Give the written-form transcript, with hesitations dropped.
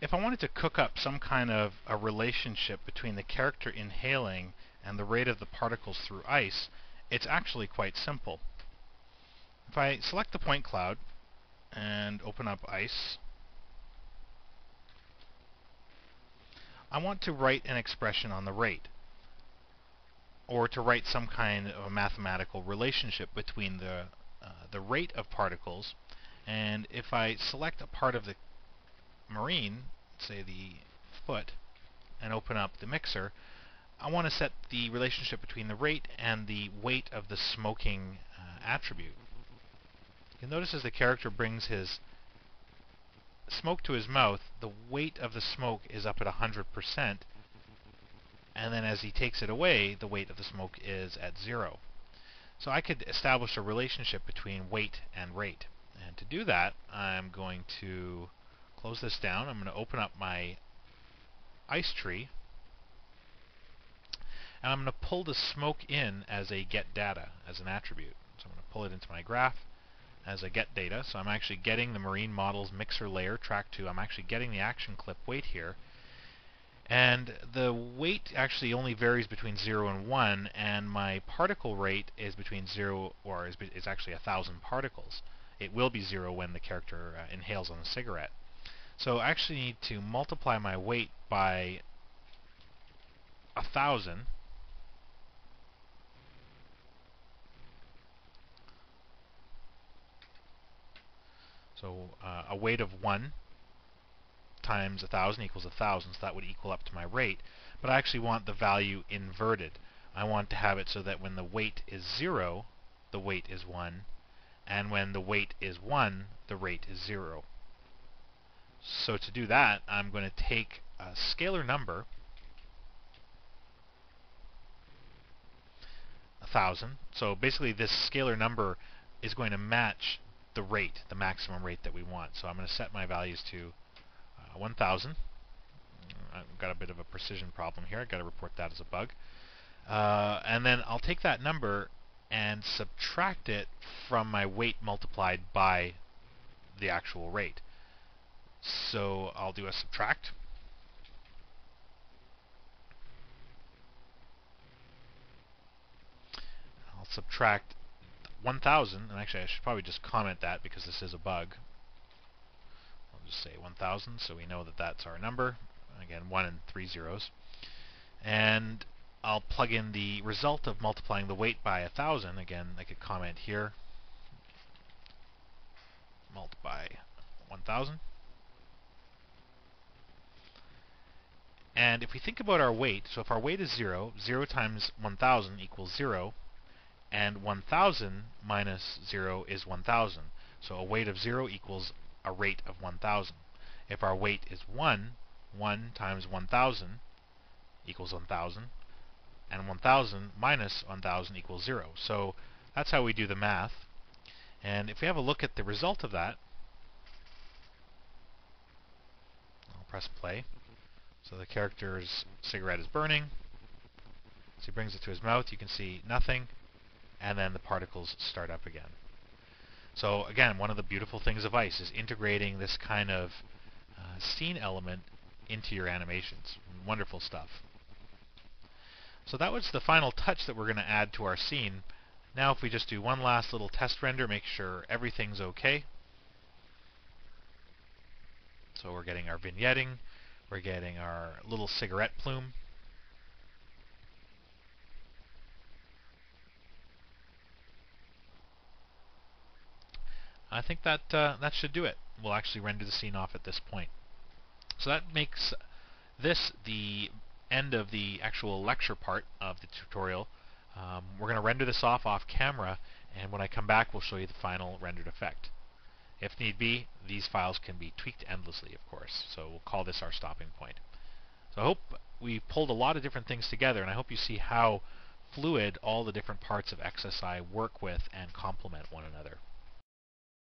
if I wanted to cook up some kind of a relationship between the character inhaling and the rate of the particles through ice, it's actually quite simple. If I select the point cloud and open up ice, I want to write an expression on the rate, or to write some kind of a mathematical relationship between the rate of particles. And if I select a part of the marine, say the foot, and open up the mixer, I want to set the relationship between the rate and the weight of the smoking attribute. You'll notice as the character brings his smoke to his mouth, the weight of the smoke is up at 100%, and then as he takes it away, the weight of the smoke is at 0. So I could establish a relationship between weight and rate. And to do that, I'm going to close this down. I'm going to open up my ice tree, and I'm going to pull the smoke in as a get data, as an attribute. So I'm going to pull it into my graph as a get data. So I'm actually getting the marine models mixer layer track 2. I'm actually getting the action clip weight here. And the weight actually only varies between 0 and 1, and my particle rate is between 0, or is actually 1,000 particles. It will be 0 when the character inhales on the cigarette. So I actually need to multiply my weight by 1,000. So a weight of 1 times 1,000 equals 1,000, so that would equal up to my rate. But I actually want the value inverted. I want to have it so that when the weight is 0, the weight is 1, and when the weight is 1, the rate is 0. So to do that, I'm going to take a scalar number, 1,000. So basically this scalar number is going to match the rate, the maximum rate that we want. So I'm going to set my values to 1,000. I've got a bit of a precision problem here. I've got to report that as a bug. And then I'll take that number and subtract it from my weight multiplied by the actual rate. So I'll do a subtract. I'll subtract 1,000, and actually I should probably just comment that because this is a bug. I'll just say 1,000 so we know that that's our number. Again, 1 and 3 zeros. And I'll plug in the result of multiplying the weight by 1,000. Again, I could comment here. Multiply 1,000. And if we think about our weight, so if our weight is 0, 0 times 1,000 equals 0, and 1,000 minus 0 is 1,000. So a weight of 0 equals a rate of 1,000. If our weight is 1, 1 times 1,000 equals 1,000, and 1,000 minus 1,000 equals 0. So that's how we do the math. And if we have a look at the result of that, I'll press play. So the character's cigarette is burning. So he brings it to his mouth. You can see nothing. And then the particles start up again. So again, one of the beautiful things of ice is integrating this kind of scene element into your animations. Wonderful stuff. So that was the final touch that we're going to add to our scene. Now if we just do one last little test render, make sure everything's okay. So we're getting our vignetting. We're getting our little cigarette plume. I think that that should do it. We'll actually render the scene off at this point. So that makes this the end of the actual lecture part of the tutorial. We're going to render this off camera, and when I come back we'll show you the final rendered effect. If need be, these files can be tweaked endlessly, of course, so we'll call this our stopping point. So I hope we pulled a lot of different things together, and I hope you see how fluid all the different parts of XSI work with and complement one another.